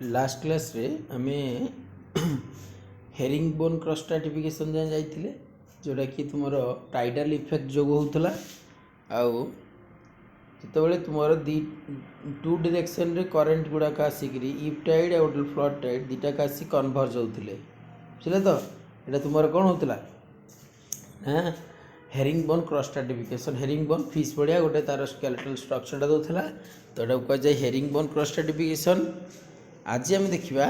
Last class रे आमे herring bone cross stratification जाए जाइए जोटा कि तुम टाइडल इफेक्ट जो होता आउ जिते तुम दी टू डायरेक्शन रे करेन्ट गुड़ाक आसिक इफ टाइड आ गए फ्लड टाइड दुटाक आसी कन्भर्ज होते बुझे तो यहाँ तुम कौन होता ना herringbone cross stratification herringbone fish बढ़िया गोटे तार स्केलेटल स्ट्रक्चर दूसरा तो यहाँ कह जाए हेरिंग बोन क्रॉस स्ट्राटिफिकेशन। आज आम देखा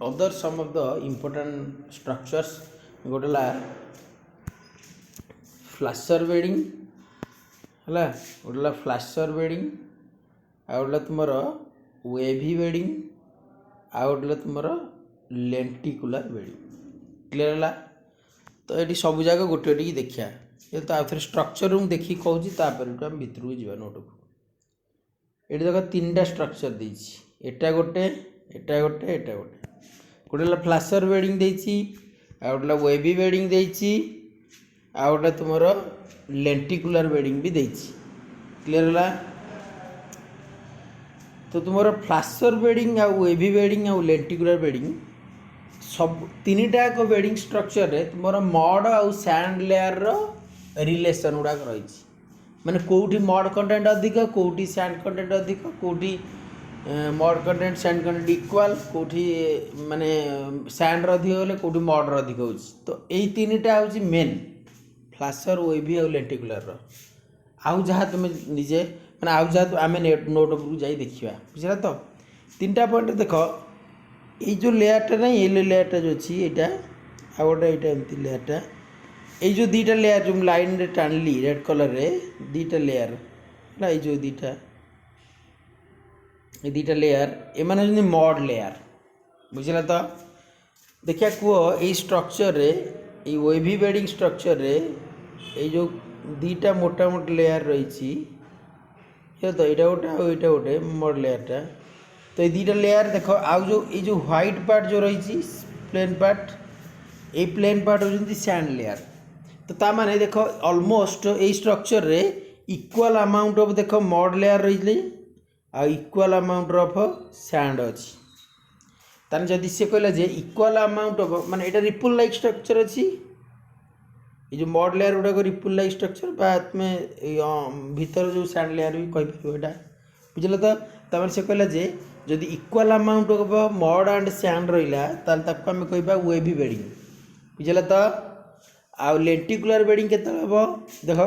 other some of the important structures गोटे फ्लाशर बेडिंग है गोटे फ्लाशर बेडिंग आ गए तुम वेवी बेडिंग आ गए तुम लेंटिकुलर बेडिंग क्लीयर है। तो ये सब जगह गोटे गोटे देखा ये तो आउ थे स्ट्रक्चर मुझे देखिए कहूँ तापर आम भितर को जा नोट को ये देख तीन टा स्ट्रक्चर देती एटा गोटे एटा गोटे एटा गोटे गोटे फ्लाशर बेडिंग देती आ गए वेवी बेडिंग देती आ गए तुम लेंटिकुलर बेडिंग भी देती क्लीयर है। तो तुम फ्लाशर बेडिंग आ वेवी बेडिंग आ लेंटिकुलर बेडिंग सब तीन टाक बेडिंग स्ट्रक्चर रे तुम मड आउ सैंड लेयर रो रिलेशन गुड़ाक रही माने कोठी मड कंटेंट अधिक कोठी सैंड कंटेंट अधिक कोठी mud content sand content equal कोठी माने सैंड अधिक होले कोठी मड अधिक हो तो यही तीन टा हूँ मेन फ्लाशर वेवी आउ लेंटिकुलर रो आउ जहाँ तुम निजे माने आउ जहाँ आम नोट उपरକୁ जाई देखिबा बुझला तो तीन टा पॉइंट देख ये जो लेयरटा ना येलो लेयरटा जो अच्छी यहाँ आ गोटे यहाँ एमती लेयरटा ये जो दीटा लेयर जो लाइन रे टाणली रेड कलर रे दीटा लेयर है ये जो दीटा ये दीटा लेयर एम मड लेयर बुझला तो देखिए कह ये स्ट्रक्चर रे ये वेवी बेडिंग स्ट्रक्चर रे ये जो दीटा मोटा मोटा लेयर रही तो यहाँ गोटे गोटे मड लेयरटा तो ये दुटा लेयर देख आउ जो व्हाइट पार्ट जो रही प्लेन पार्ट ये प्लेन पार्ट होती सैंड लेयर तो ता माने देख ऑलमोस्ट ये स्ट्रक्चर रे इक्वल अमाउंट ऑफ देख मड लेयर रही आ इक्वल अमाउंट ऑफ सैंड अच्छी ताने जदि से कहला जे इक्वल अमाउंट ऑफ माने एटा रिपल लाइक स्ट्रक्चर अच्छी ये जो मड लेयर गुड़ाक रिपल लाइक स्ट्रक्चर बा तुम भीतर जो सैंड लेयर भी कहीपर बुझल तो तमें से कहला जे जदि equal amount of mud and sand रहा ताको आम कह वेवी बेडिंग बुझल तो आउ लेंटिकुलर बेडिंग के देख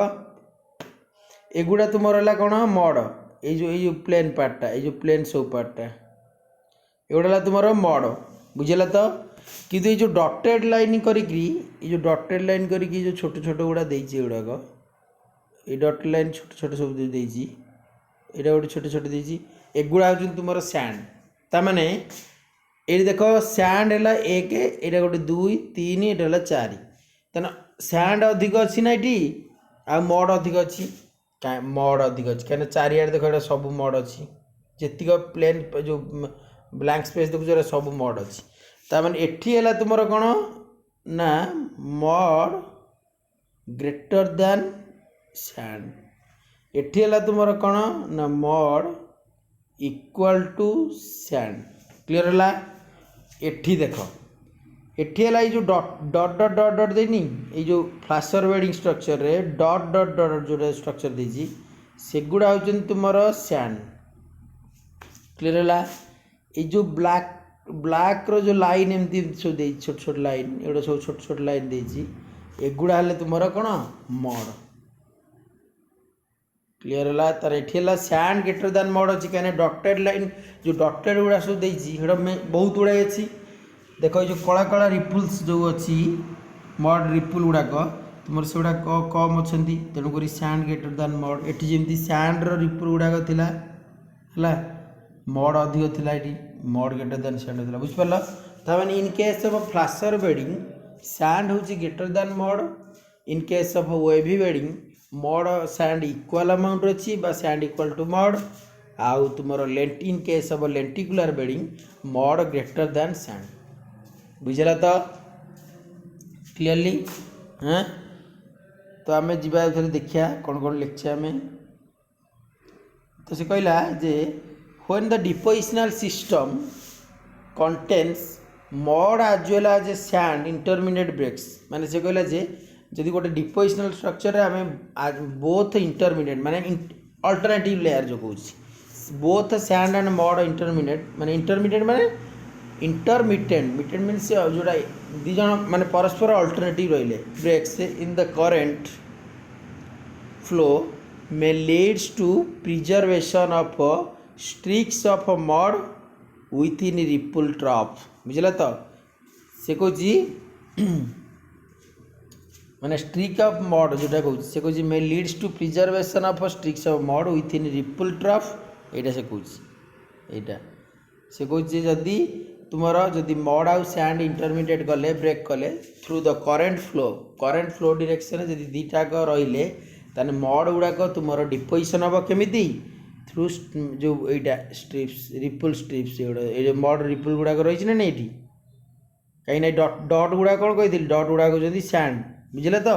एगुड़ा तुम रहा कौन मड ये प्लेन पार्टा ये प्लेन सो पार्टा एगुड़ा तुम मड बुझल तो किंतु ये जो डॉटेड लाइन करी जो डॉटेड लाइन करी जो छोट छोट गुड़ा देगी गुड़ाक ये डॉटेड लाइन छोट छोट सब देगी यहाँ गोटे छोटे छोटे देगी एगुड़ा हूँ तुम सैंड ताने ये देख सैंड है एक यहाँ गोटे दुई तीन ये चार तेना सैंड अधिक अच्छी ना ये आ मड अधिक अच्छी मड अधिक अच्छी कहीं चारिआडे देख ये सब मड अच्छी जी प्लेन जो ब्लैंक स्पेस देखो सब मड अच्छी ताने एठी है तुम कौन ना मड ग्रेटर दैन सैंड एठी है तुम कौन ना mud equal to sand clear है। एठी देख एठी है जो dot dot dot dot dot देनी ये जो फ्लाशर बेडिंग स्ट्रक्चर रे डॉट डॉट डॉट जो स्ट्रक्चर देजी सेगुड़ा हूँ तुम सैंड क्लीयर है। ये जो ब्लैक ब्लैक रो जो लाइन एमती सब दे छोट छोट लाइन एगुड़ा सब छोट छोट लाइन देजी एगुड़ा है तुम कौन मड क्लीयर है। तार ये सैंड ग्रेटर दैन मड अच्छी कहीं डॉटेड लाइन जो डॉटेड गुड़ा सब देती बहुत गुड़ाए अच्छी देख जो कला कला रिपुल्स जो अच्छी मड रिपुल गुड़ाक तुम से कम अच्छा तेणुक सैंड ग्रेटर दैन मड ये जमी सैंड रिपुल गुड़ाक थी है मड अधिक थी ये मड ग्रेटर दैन सैंड होता बुझिपार ताने in case of flaser bedding sand हूँ greater than mud in case of wavy bedding mud sand equal amount अच्छी सैंड इक्वल टू मड आउ तुम lent in case of lenticular bedding mud greater than sand बुझला तो clearly हाँ। तो आम जा देखिया कौन कौन लिखे आम तो से कहला जे when the depositional system contains mud as well as a sand intermediate breaks माने से कहला जे जदि गोटे डिपोजिशनल स्ट्रक्चर रे आमे बोथ इंटरमीडिएट माने अल्टरनेटिव लेयर जो कहूँ both sand and mud intermediate माने इंटरमिटेंट मिटेंट मीन्स जोड़ा दी जन माने परस्पर अल्टरनेटिव रहिले breaks in the current flow may leads to preservation of streaks of mud within ripple trough बुझला तो से कह माने स्ट्रिक ऑफ मड जोटा कहूँ से कह may leads to preservation of streaks of mud within ripple trough एटा से कहूँ एटा से कहूँ जदि तुमर जदि मड आउ सैंड इंटरमीडिएट गले ब्रेक कले through the current flow direction जदि दीटाक रहिले ताने मड गुड़ाक तुमर डिपोजिशन हम केमिति थ्रू जो एटा स्ट्रिप्स रिपुल स्ट्रिप्स ये मड रिपुल गुड़ाक रही ना ये कहीं ना डट गुड़ा कौन कही डट गुड़ा कहते सैंड बुझे तो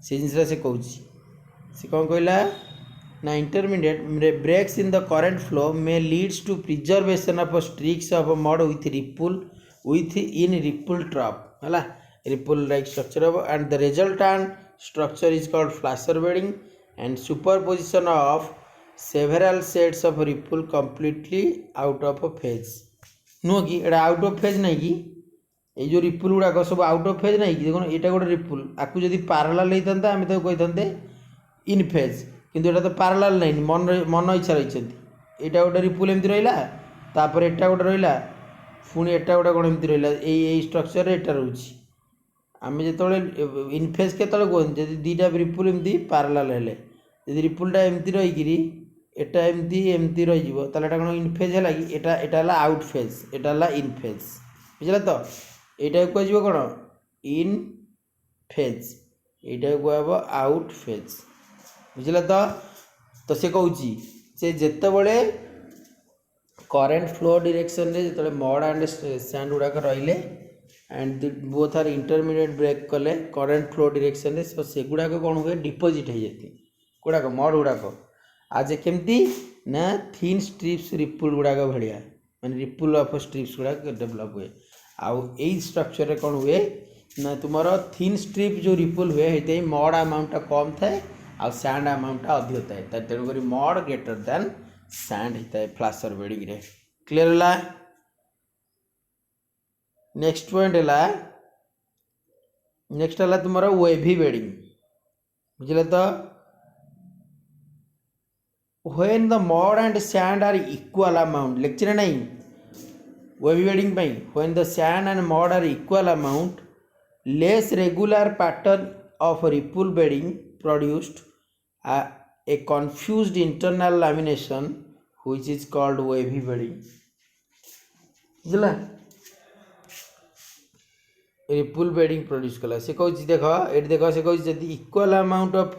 से जिन से कौन से कौन कहला ना intermediate breaks in the current flow may leads to preservation of streaks of mud within ripple trough है ripple like structure of and the resultant structure is called flasher bedding and superposition of several sets of ripple completely out of phase नुह कि एटा out of phase नहीं कि ये जो रिपुल गुड़ाक सब out of phase नहीं कि देखो यहाँ गोटे रिपुल आपको जब पारालाल होता आम तो कही इन फेज किंतु एटा तो पारालाल नहीं मन इच्छा रही यहाँ गोटे रिपुल एमती रहा तापर एटा गोटे रहा पुणी एटा गोटे कौन एमती रहा यही स्ट्रक्चर एटा रोचे आम जो इनफेज के कहते जब दीटा रिपुल एमती पारालाल हेले जब रिपुलटा एमती रहीकि एटा एमती एमती रही कौन इनफेज है कि एटा आउट फेज एटा इनफेज बुझे तो यहाँ कह कौन इन फेज यहाँ कह आउट फेज बुझे तो से कहूँ से जितेबले करेन्ट फ्लो डायरेक्शन जो मड एंड सैंड गुड़ाक रहिले and both are intermediate break कले करेन्ट फ्लो डायरेक्शन से गुड़ाक कौन हुए डिपोजिट हो जाती गुड़ाक मड गुड़ाक आज केमती ना थिन स्ट्रिप्स रिपुल गुड़ाक भाया माने रिपुल ऑफ स्ट्रिप्स गुड़ाक डेवलप हुए आउ यही स्ट्रक्चर कौन हुए ना तुम थिन स्ट्रिप जो रिपुल हुए ये मड अमाउंट कम थाए आ सैंड अमाउंट अधिक थाए तेणुक मड ग्रेटर दैन सैंड होता है फ्लाशर बेडिंग रे क्लियर है। नेक्स्ट पॉइंट है नेक्स्ट है तुम वेवी बेडिंग बुझे तो when the mud and sand are equal amount lecture नहीं wavy bedding when the sand and mud are equal amount less regular pattern of ripple bedding produced a confused internal lamination which is called wavy bedding बुझला Ripul bedding produce कला से कहूँ देख ये देख से कहूँ जदि इक्वल अमाउंट ऑफ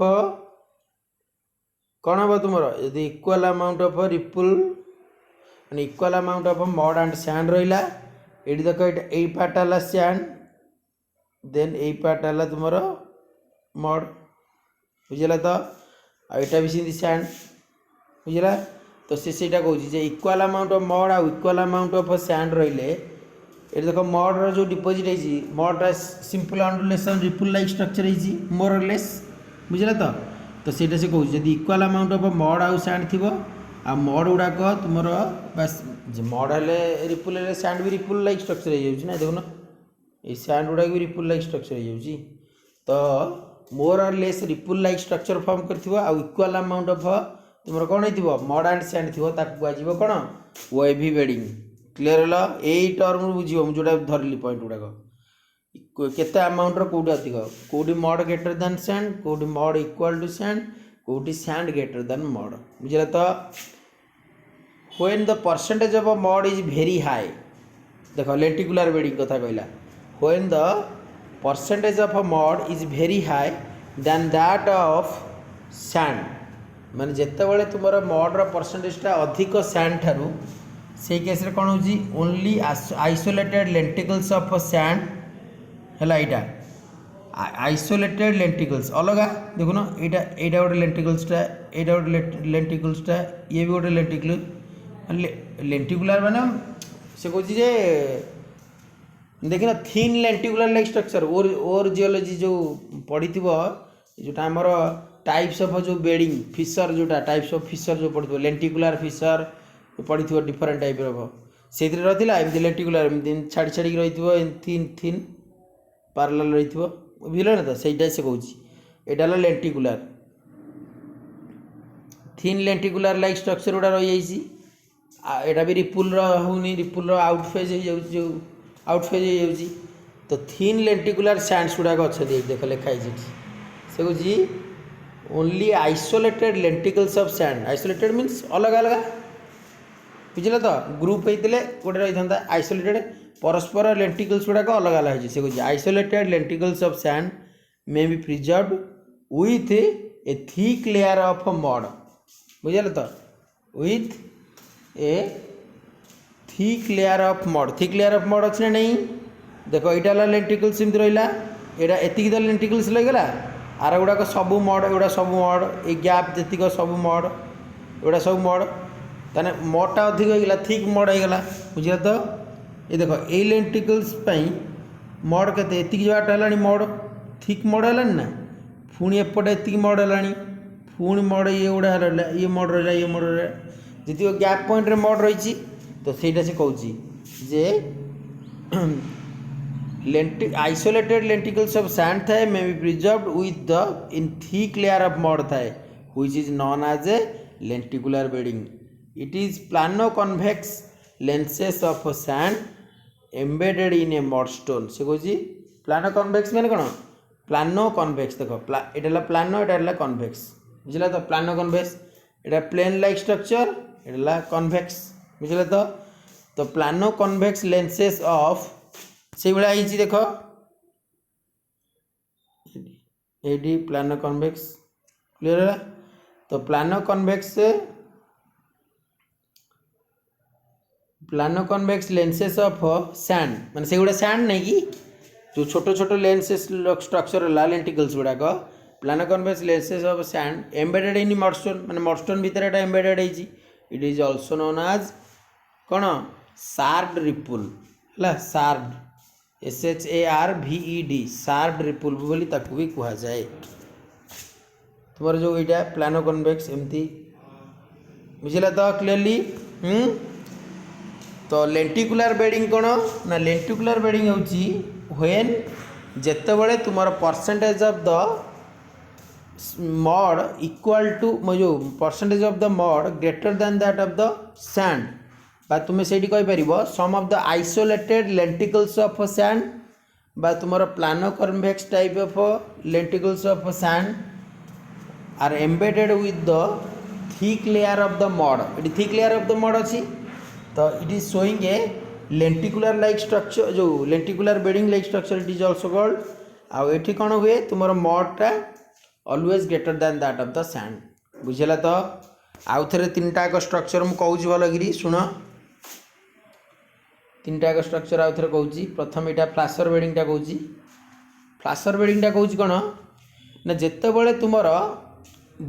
कौन हम तुम यदि इक्वल अमाउंट ऑफ रिपुल माने equal amount of mud and sand रहा ये देख ये पार्ट है सैंड देन ये पार्ट है तुम मड बुझला तो आईटा भी सी सैंड बुझला तो से कहूँ इक्वल अमाउंट ऑफ मड आ इक्वल अमाउंट ऑफ सैंड रहिले ये देख मड जो डिपोजिट है mud simple undulation ripple like structure है मोर और लेस बुझला तो से कहूँ जब इक्वल अमाउंट ऑफ मड आउ सैंड थी आ मड गुड़ाक तुम बस मड है रिपुल है सैंड भी रिपुल लाइक स्ट्रक्चर हो देखुन ये सैंड गुड़ाक भी रिपुल लाइक स्ट्रक्चर हो तो मोर और less Ripul like structure form कर इक्वल अमाउंट ऑफ तुम कौन हो मड एंड सैंड थी कह कौन वेवी बेडिंग क्लियर है यही टर्म बुझे मुझे धरली पॉइंट गुड़ाक केते अमाउंट कौटी अधिक कौटी मड ग्रेटर दैन सैंड कौटी मड इक्वल टू सैंड कौटी सैंड ग्रेटर दैन मड बुझे तो when the percentage of mud is very high देख लेंटिकुलर बेडिंग कथा कहला when the percentage of a mud is very high than that of sand माने जिते बड़े तुम मड्र परसेंटेजटा अधिक सैंड ठारू से केस कौन हो only isolated lenticles of sand है यहाँ आइसोलेटेड लेंटिकल्स अलग देखुन यहाँ गोटे लेंटिकल्सटा यहाँ गोटे लेंटिकल्सटा ये भी गोटे लेंटिकल लेंटिकुलर माने से कहूँ जे देखना थिन लेंटिकुलर लाइक स्ट्रक्चर ओर जियोलॉजी जो पढ़ी जोटा आमर टाइप्स ऑफ जो बेडिंग फिशर जोटा टाइप्स ऑफ फिशर जो पढ़ी लेंटिकुलर फिशर पढ़ी डिफरेंट टाइप से रही एमती लेंटिकुलर एमती छाड़ी छाड़ी रही थिन थिन पार्लल रही बुझल ना तो सहीटा से कहूँ यहाँ lenticular thin lenticular like structure गुड़ा रही यहाँ भी रिपुल होनी रिपुल आउट फेज हो आउट फेज हो तो थिन लेंटिकुलर सैंड्स गुड़ाक अच्छा देख लिखाई से कहूँ only isolated lenticles of sand isolated means अलग अलग बुझल तो ग्रुप होते गोटे रही था आइसोलेटेड परस्पर लेंटिकल्स गुड़ाक अलग अलग से कहूँ isolated lenticles of sand may be preserved with A thick layer of mud बुझल तो with A thick layer of mud अच्छे ना नहीं देख यहाँ लेंटिकल्स एमती रहा यहाँ एति तो लेंटिकल्स लगेगा आर गुड़ाक सब मड एगुड़ा सब मड ए गैप जी सब मड एगुड़ा सब मड ताने मडटा अधिक होगा थिक मड होगा बुझे तो ये देख ये लेंटिकल्स मड के जगह मड थिक मड है ना पुणी एपटे एति मड है पुणी मड ये गुड़ा ये मड रहा ये मड रहा जी गैप पॉइंट रे मड रही तो सहीटा से कहूँ जे आइसोलेटेड लेंटिकल्स ऑफ सैंड थाए may be preserved with the in thick layer of mud थाए which is known as a lenticular bedding it is plano convex lenses of sand embedded in a mudstone से कहूँ plano convex मैंने कौन plano convex देख ये plano यहाँ convex बुझल तो प्लानो कन्वेक्स यहाँ प्लेन लाइक स्ट्रक्चर यहाँ कन्वेक्स बुझल तो प्लानो कन्वेक्स लेंसेस ऑफ से भाई देख ये प्लानो कन्वेक्स क्लियर है तो plano convex lenses of sand माने से गुड़ा सैंड नहीं कि जो छोटो छोटो लेंसेस स्ट्रक्चर है लेंटिकल्स गुड़ाक plano convex lenses of sand embedded in mudstone माने मडस्टोन भीतर एटा एम्बेडेड है it is also known as कौन शार्ड रिपुल है शार्ड SHARVED शार्ड रिपुल बोली ताकू भी कह जाए तुम जो यहाँ प्लानो कन्वेक्स एमती बुझल तो क्लीयरली तो लेंटिकुलर बेडिंग कौन ना लेंटिकुलर बेडिंग हूँ व्हेन जेतेबेले तुम percentage of the mud equal to जो percentage of the mud greater than that of the sand बा तुम्हें से some of the isolated lenticles of sand बा तुम plano convex type of lenticles of sand are embedded with the thick layer of the mud ये thick layer of the mud अच्छी तो it is showing a lenticular like structure जो lenticular bedding like structure it is also called आउ ये कौन हुए तुम मडटा always greater than that of the sand बुझेगा तो आउ थे तीन टाक स्ट्रक्चर मुझे कहूँ भलगिरी शुण तीन टाक स्ट्रक्चर आउ थे कहूँ प्रथम यहाँ फ्लासर बेडिंगटा कहूँ फ्लासर बेडिंगटा कहूँ कौन ना जितेबाला तुम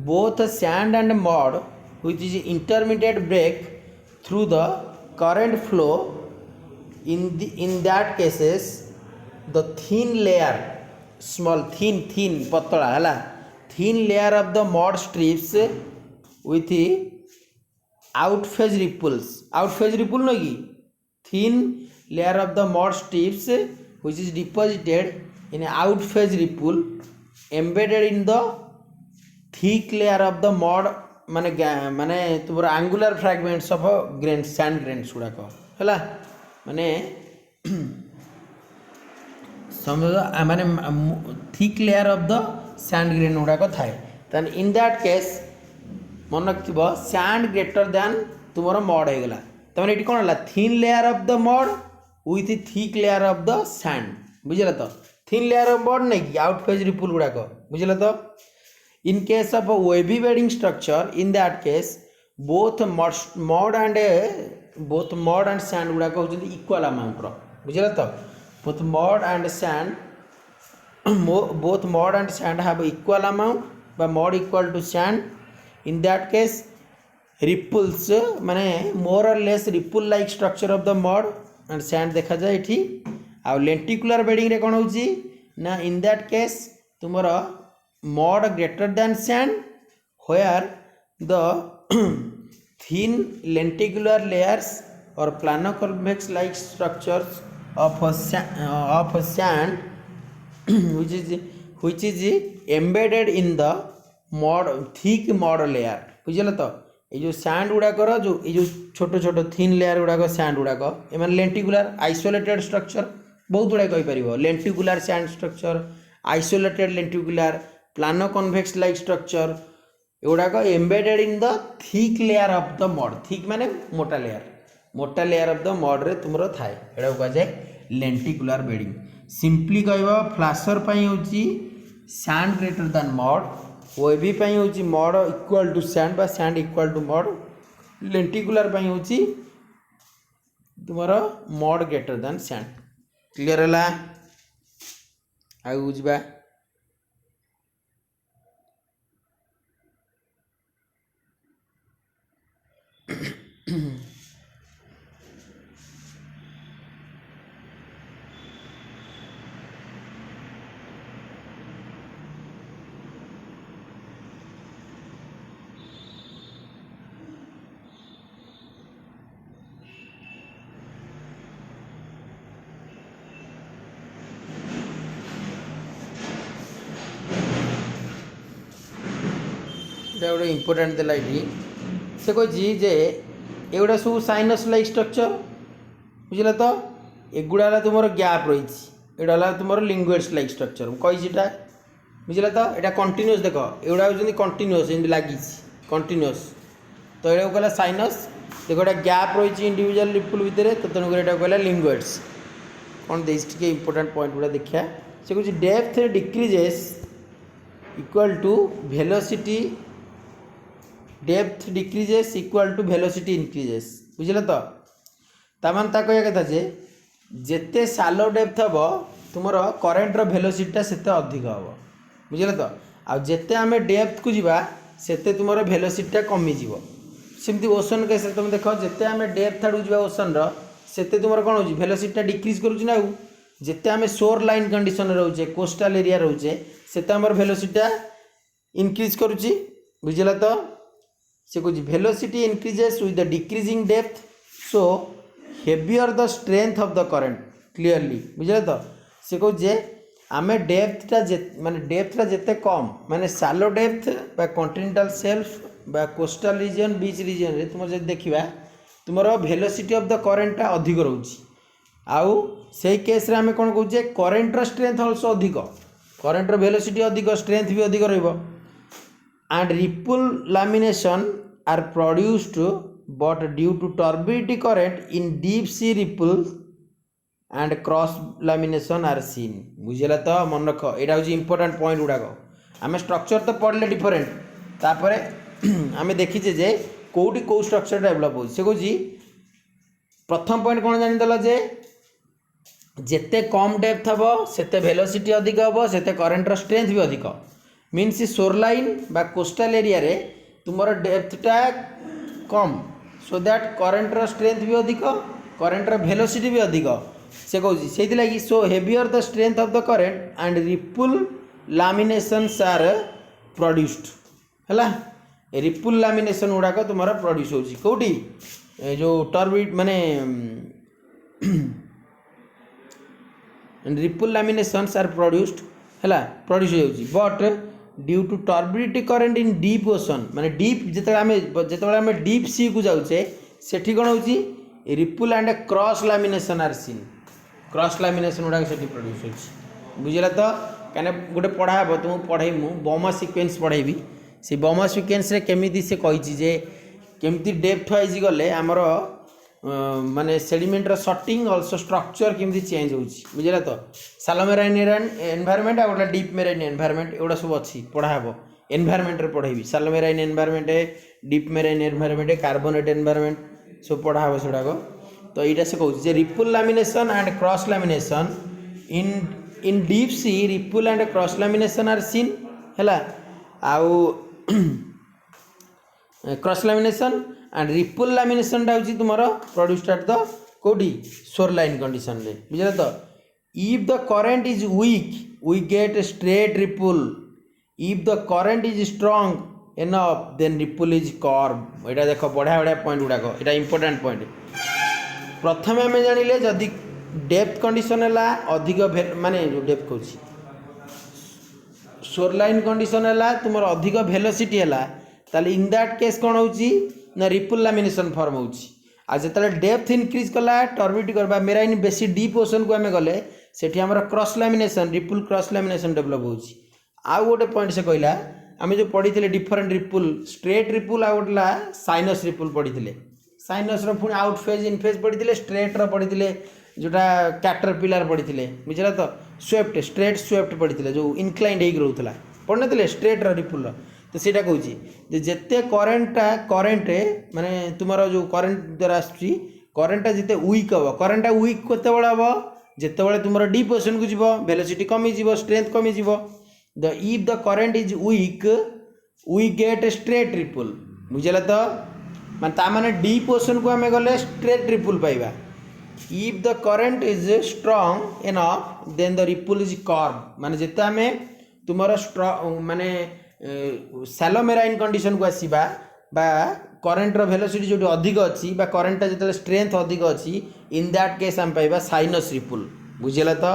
both sand and mud which is intermediate break through the current flow in that cases the thin layer small thin पतला है thin layer of the mud strips with out phase ripple no ki thin layer of the mud strips which is deposited in out phase ripple embedded in the thick layer of the mud माने तुम्हारा angular fragments of grains sand grains गुड़ाक है माने समझ माने thick layer of the sand grain गुड़ाक थाए then in that case मन रखिब sand greater then तुम mud होगा तमें ये कौन है thin layer of the mud with thick layer of the sand बुझल तो थिन लेयर ऑफ मड नहीं कि आउट फेज रिपुल गुड़ाक बुझल तो in case of wavy bedding structure in that case both mud and sand गुड़ाक होती इक्वल अमाउंट बुझल तो both mud and sand have equal amount बा mud equal to sand in that case ripples माने more और less ripple like structure of the mud and sand देखा जाए ये आ लेंटिकुलर बेडिंग रे कौन होची ना इन दैट केस तुमर mud greater than sand where the thin lenticular layers or plano-convex like structures of sand which is embedded in the mud thick mud layer बुझल तो ये जो सैंड गुड़ाकर जो ये जो छोट छोट थिन लेयर गुड़ाक सैंड गुड़ाक एम लेंटिकुलर आइसोलेटेड स्ट्रक्चर बहुत गुड़ाए कहीपर lenticular sand structure isolated lenticular plano convex like structure एगुड़ाक embedded in the thick layer of the mud thick माने मोटा लेयर ऑफ द मड रे तुमरो थाए एडा कह जाए लेंटिकुलर बेडिंग सिंपली कहबा फ्लाशर पई होची sand greater than mud wavy पई होची मड इक्वल टू सैंड बा sand equal to mud lenticular पई होची तुमरो mud greater than sand clear हला आगु बुझबा गोटे इम्पोर्टाट देला ये से कही जे एगुड़ा सब साइनस लाइक स्ट्रक्चर बुझल तो एगुड़ा तुम गैप रही एटा तुम लिंगुएट्स लाइक स्ट्रक्चर कहीटा बुझल तो यहाँ कंटिन्यूअस देख एगुड़ा हूँ कंटिन्यूअस लगी कंटिन्यूअस तो यहाँ कहला साइनस देख गोटे गैप रही इंडिविजुअल रिपल भितर तो तेणुक यहाँ कहला लिंगुएट्स कौन दे इम्पोर्टाट पॉइंट गुड़ा देखा से कह depth decreases equal to velocity depth decreases equal to velocity increases बुझल तो तामान ता कह कथा जे जेते सालो डेप्थ हम तुम करेन्ट वेलोसिटीटा सेते अधिक हम बुझल तो आ जेते आम डेप्थ को जीवा सेते तुम वेलोसिटीटा कमी जीव सेमती ओशन केस तुम देख जिते आम डेप्थ आड़ जा ओशन सेते तुम कौन हो वेलोसिटीटा डिक्रीज करुँच जिते आम शोर लाइन कंडीशन रोचे कोस्टाल एरिया रोचे सेते आम वेलोसिटीटा इनक्रीज करुच्ची बुझल तो से कह velocity increases with the decreasing depth so heavier the strength of the current clearly बुझे तो से कह जे आम डेप्थटा माने डेप्थटा जिते कम माने सालो डेप्थ बा कॉन्टिनेंटल शेल्फ बा कोस्टल रीजन बीच रीजन रे तुम जब देखा तुम वेलोसिटी ऑफ द करेन्टा अधिक रोचे आउ से केस रे आम कौन कहे करेन्टर स्ट्रेंथ अल्सो अधिक करेन्टर वेलोसिटी अधिक स्ट्रेंथ भी अधिक रहिबो and ripple lamination are produced but due to turbidity current in deep sea ripple and cross lamination are seen बुझेला तो मन रख यहाँ हूँ इंपोर्टाट पॉइंट गुड़ाक आम स्ट्रक्चर तो पढ़ले डिफरेंट तापर आम देखीचे जे कौटी कौ स्ट्रक्चर डेभलप हो प्रथम पॉइंट कौन जानीदेल जे जेते कम डेप्थ हम सेते वेलोसिटी अधिक हम सेते करेन्टर स्ट्रेंथ भी अधिक मीन्स शोरलाइन बा कोस्टल एरिया रे तुम डेप्थटा कम सो दैट करेन्टर स्ट्रेंथ भी अधिक करेन्टर वेलोसिटी भी अधिक से कौन से लगी so heavier the strength of the current and ripple laminations are produced है रिपल लामिनेशन गुड़ाक तुम प्रोड्यूस होची कौटी जो टर्बिड माने रिपल लामिनेशंस आर प्रोड्यूस्ड है प्रोड्यूस होची but due to turbidity current in deep ocean माने डीप जिते डीप सी को जाऊे सेठी कौन हो ripple and cross lamination are seen cross lamination गुड़ाक से प्रोड्यूस हो बुझेगा तो कहीं गोटे पढ़ा हे तुमको पढ़े बमा सिक्वेन्स पढ़ेबी से बमा सिक्वेन्स केमी से कही केमती डेप्थ वाइज गले आमर माने सेडिमेंटर सटिंग अल्सो स्ट्रक्चर केमती चेंज होची बुझेगा तो सालो मेराइन एनवायरमेंट आ गोटे डीप मेराइन एनवायरमेंट एगुड़ा सब अच्छी पढ़ा हे एनवायरमेंट रे पढ़ेबी shallow marine environment deep marine environment carbonate environment सब पढ़ा हे सेगुड़ाक तो यहाँ से कहूँ ripple lamination and cross lamination in deep sea ripple and cross lamination are seen है आउ cross lamination and ripple lamination टा होची तुमरो प्रोड्यूस्ड एट द कोडी शोर लाइन कंडीशन रे बुझले तो if the current is weak we get straight ripple if the current is strong enough then ripple is curve एटा देखो बढ़िया बढ़िया पॉइंट गुडाक एटा इंपोर्टेंट पॉइंट प्रथम आम जानिले जदि डेप्थ कंडीशन है अधिक माने जो डेप्थ कहूँ शोर लाइन कंडीशन है तुम अधिक भेलोसिटी है ताले इन दैट केस कौन हो रिपल लैमिनेशन फॉर्म हो जो डेप्थ इनक्रीज कला टर्बिट करवा मेराइन बेसी डीप ओशन को आम गले सेठी हमर cross lamination ripple cross lamination develop हो आउ गोटे पॉइंट से कहला आम जो पढ़ी डिफरेंट रिपल स्ट्रेट रिपल आउ गोटे साइनस रिपल पढ़ी साइनस पुणी आउट फेज इन फेज पढ़ी स्ट्रेट पढ़ी जोटा कैटरपिलर पढ़ी बुझे तो स्वेप्ट स्ट्रेट स्वेप्ट पढ़ी जो इनक्लाइंड हो रोला पढ़ी ना स्ट्रेट रिपल तो सीटा कहूँ जिते करेन्ट माने तुम जो करेन्ट द्वारा आरेन्टा जिते वीक हम करेन्टा वीक केत हम जिते तुम डीप ओशन को जीव वेलोसिटी कमी स्ट्रेंथ कमी the if the current is weak we get straight ripple बुझे तो माने डीप ओशन को आम गले स्ट्रेट रिपल पाइबा if the current is strong enough then the ripple is curve माने जिते आम तुम माने सैलो मेराइन कंडीशन को आसवा बा करेन्ट वेलोसिटी जो अधिक अच्छी करेन्टा जो स्ट्रेंथ अधिक अच्छी इन दैट केस आम पाइबा साइनस रिपल बुझेला तो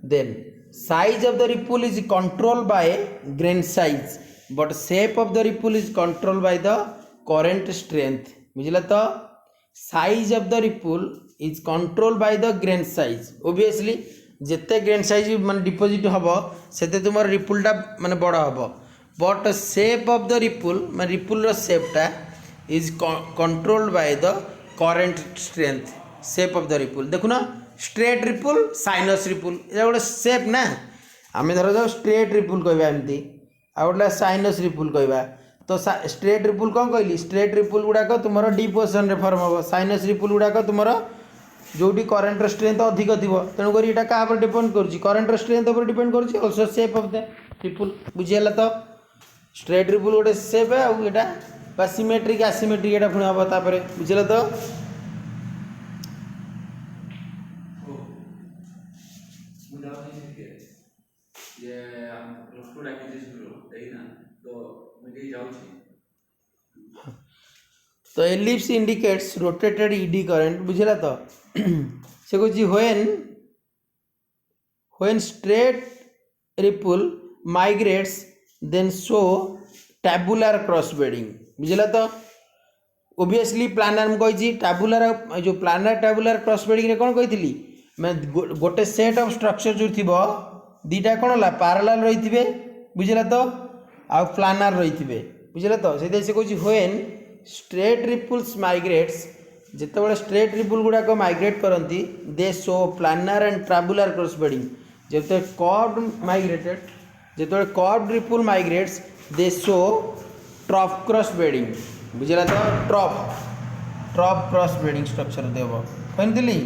then size of the ripple is control by grain size but shape of the ripple is control by the current strength बुझेला तो size of the ripple is control by the grain size obviously जिते grain size मान deposit हम से तुम रिपलटा माने बड़ हम but shape of the ripple मान रिपल शेपटा is controlled by the current strength shape of the ripple देखुना स्ट्रेट रिपल साइनस रिपल ये गोटे शेप ना आम धर जाओ स्ट्रेट रिपल कहवा एमती आ गोटे साइनस रिपल कहवा तो स्ट्रेट रिपल कौन कहली स्ट्रेट रिपल गुड़ाक तुम डीप ओशन रे फॉर्म हम साइनस रिपल गुड़ाक तुम जोटी करेन्टर स्ट्रेंथ अधिक थी तेणुक यहाँ क्या डिपेंड कर करेन्टर स्ट्रेंथ पर डिपेंड कर also shape of the ripple बुझीगला तो स्ट्रेट रिपल गोटे शेप है आउटा सिमेट्रिक आसिमेट्रिक यहाँ पुणी हम तापर बुझीगला तो तो ellipse indicates rotated eddy current बुझेला तो से कहूँ when straight ripple migrates then show tabular cross bedding बुझेला तो ओबियसली प्लानर मुझे टैबुलर जो प्लानर टैबुलर क्रॉस बेडिंग रे कौन कही मैं गोटे सेट ऑफ स्ट्रक्चर जो थी दीटा कौन है पैरेलल रही थे बुझेला तो आ प्लानर रही थे बुझेला तो से कहूँ व्हेन स्ट्रेट रिपल्स माइग्रेट्स जिते स्ट्रेट रिपल गुड़ाक माइग्रेट करती they show planar and tabular cross bedding जिते कर्व्ड माइग्रेटेड जिते curved ripple migrates they show trough cross bedding बुझेला तो ट्रफ क्रॉस बेडिंग स्ट्रक्चर देव कहती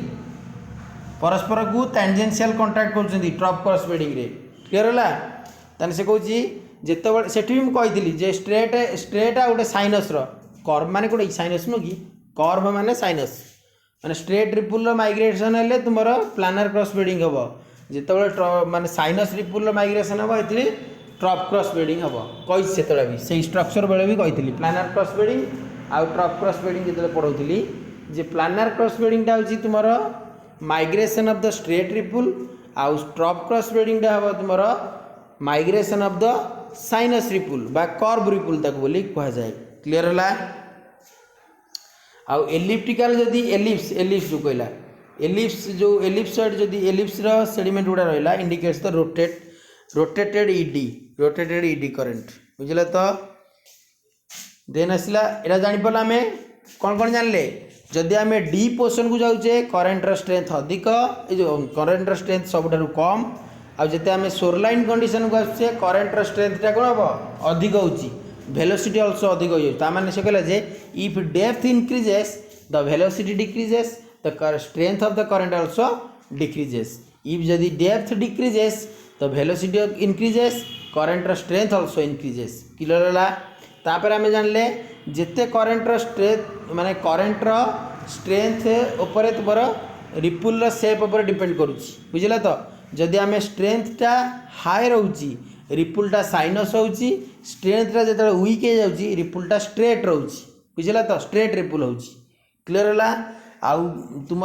परस्पर को टैंजेंशियल कांटेक्ट कर ट्रफ क्रॉस बेडिंग रे क्लियर है से कहूँ जिते से कही जे स्ट्रेट आ गोटे साइनस कर्व माने कोटे साइनस नु कि कर्व माने साइनस माने स्ट्रेट रिपल माइग्रेशन हेले तुम प्लानर क्रॉस बेडिंग हम जिते माने साइनस रिपल माइग्रेशन हम ये ट्रफ क्रॉस बेडिंग हम कही से भी से स्ट्रक्चर बेले भी कही प्लानर क्रॉस बेडिंग आउ ट्रफ क्रॉस बेडिंग जो पढ़ाऊली जे प्लानर क्रॉस बेडिंगटा हूँ तुम migration of the straight ripple आउ ट्रफ क्रॉस बेडिंगटा हम तुम migration of the sinus ripple बा कर्व रिपल ताको बोली कह जाए क्लियर है आउ एलिप्टिकल जदि एलिप्स जो कहला एलिप्स जो एलिप्सॉइड जदि एलिप्स रो सेडिमेंट गुड़ा रहा indicates the rotated eddy current बुझल तो देन आसला एटा जानि पला आमे कौन कौन जानले जदि आमे डीप ओशन को जाउचे करेंट रो स्ट्रेंथ अधिक ए जो करेंट रो स्ट्रेंथ सबठारु कम आ जते आमे शोरलाइन कंडीशन को आछे करेंट रो स्ट्रेंथ टा कोन हबो अधिक होची वेलोसिटी ऑल्सो अधिक हो माने से कहला जे if depth increases the velocity decreases the strength of the current also decreases if जदि depth decreases the velocity increases current strength also increases clear है तापर आम जानले जिते करेन्टर स्ट्रेंथ माने करेन्टर स्ट्रेंथ उपर तुम रिपुल सेप उपर डिपेंड करुच्ची बुझला तो जदि आम स्ट्रेंथटा हाई रोची रिपुलटा साइनस होची स्ट्रेंथटा जो वीक हो जाऊँगी रिपुलटा स्ट्रेट रोची बुझला तो स्ट्रेट रिपुल होची क्लियर है आउ तुम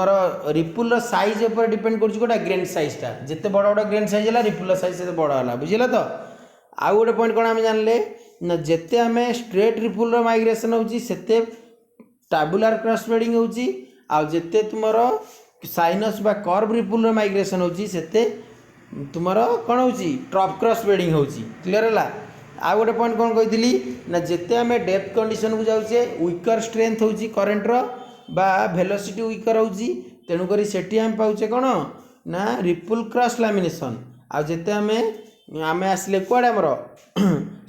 रिपुल साइज उपर डिपेंड कर गोटा ग्रेन साइजटा जिते बड़ बड़ ग्रेन साइज है रिपुल साइज से बड़ है बुझल तो आउ गोटे पॉइंट कौन आम जानले ना जिते आम स्ट्रेट रिपुल माइग्रेसन होते टाबुलार क्रॉस ब्रीडिंग होची आउ जिते तुम साइनस बा कर्व रिपुल माइग्रेसन होते तुम कौन हो ट्रफ क्रॉस ब्रीडिंग होची क्लियर है आउ गोटे पॉइंट कौन कही ना जिते आम डेप्थ कंडीशन को जाऊे विकर स्ट्रेंथ होची करेन्टर बा वेलोसिटी विकर होची तेणुक सेठी आम पाचे कौन ना रिपुल क्रॉस लैमिनेशन आ जिते आम आसिले कुआडे आमर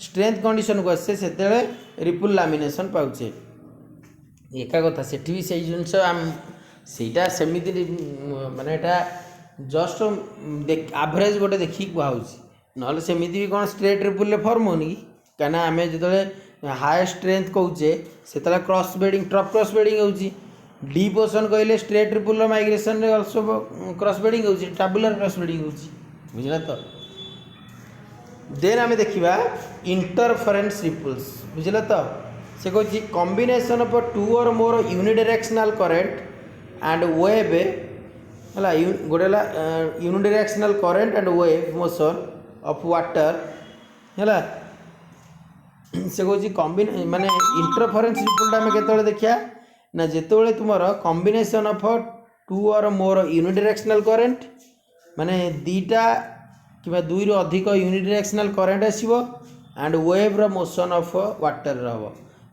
स्ट्रेंथ कंडीशन को आसे से रिपुल लैमिनेशन पाचे एका कथा सेठी भी सही जिनस सेटा सेमिति माने एटा जस्ट एवरेज गोटे देखिए कहुच्छी ना सेमिति भी कौन स्ट्रेट रिपुल फर्म होनी कि कहीं आम जो हाई स्ट्रेंथ कौचे से cross breeding trough cross breeding होची डीप ओशन कहले straight Ripul migration also cross breeding होची टाबुलर क्रॉस ब्रीडिंग होची बुझला तो देन आम देखा इंटरफेरेंस रिपुल्स बुझला तो से कह कॉम्बिनेशन ऑफ टू और मोर यूनिडायरेक्शनल करेंट एंड वेव है गोटे unidirectional current and wave motion of water है से कह कॉम्बिने माने इंटरफेरेंस रिपुलटा आम केतबेले देखिया ना जितेबाला तुम कॉम्बिनेशन ऑफ टू और मोर यूनिडायरेक्शनल करेंट माने दीटा कि दुई रु अधिक यूनिडायरेक्शनल करेंट आसो and wave motion of water हम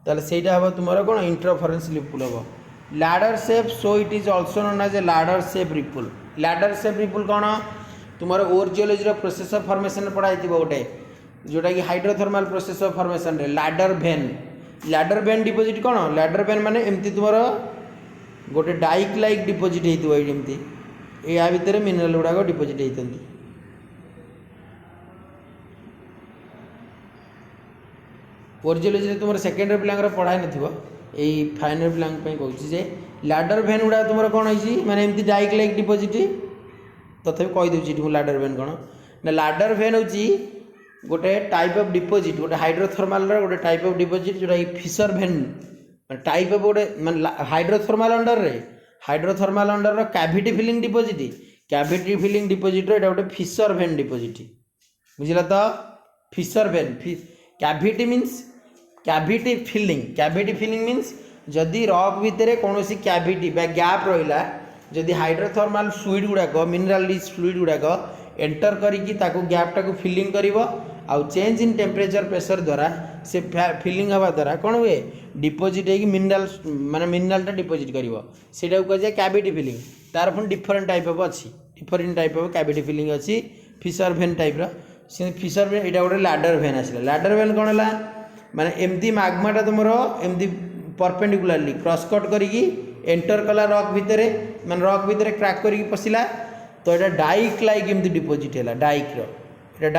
ताले सेटा हम तुम कौन इंटरफेरेंस रिपुल हम ladder shape so it is also known as a ladder shape ripple ladder shape ripple कौन तुम ओरिजियोलॉजी प्रोसेस ऑफ फॉर्मेशन पढ़ाई गोटे जोटा कि hydrothermal process of formation ladder ladder when deposit कौन लैडर वेन माने एमती तुम गोटे डाइक लाइक डिपोजिट होती या भितर मिनरल गुड़ाक डिपोजिट होती ओरिजियोलॉजी तुम सेकेंडरी पिला पढ़ाई न फाइनल पिला कहूँ लैडर वेन गुड़ा तुम कौन है माने एमती डाइक लाइक डिपोजिट तथापि कहीदे लैडर वेन कौन ना लैडर वेन हूँ गोटे टाइप ऑफ डिपोजिट गोटे हाइड्रोथर्माल गोटे टाइप ऑफ डिपोजिट जोटा कि फिशर वेन टाइप ऑफ गोटे माने hydrothermal under cavity filling deposit एटा गोटे फिशर वेन डिपोजिट बुझला तो fissure vein cavity means cavity filling means जदि रॉक भितर कौन कैविटी गैप रहा जदि हाइड्रोथर्माल फ्लूइड गुड़ाक मिनरल रिच फ्लूइड गुड़ाक एंटर करिकी ताकू गैपटा को फिलिंग करिवो आउ चेंज इन टेम्परेचर प्रेशर द्वारा से फिलिंग हवा द्वारा कौन हुए डिपोजिट होगी मिनरल माने मिनरलटा डिपोजिट करिवो सेटा को कह कैविटी फिलिंग तार पुणी डिफरेंट टाइप ऑफ अच्छी different type of cavity filling अच्छी फिशर वेन टाइप से फिशर वेन यहाँ गोटे लैडर वेन आसला लैडर वेन कौन है माने एमती माग्माटा तुम एमती परपेंडिकुलारली क्रॉस कट करिकी एंटर कला रॉक भितर माने रॉक भितर क्रैक करिकी पशिला तो यहाँ डाइक लाइक एमती डिपोजिट है डाइक्र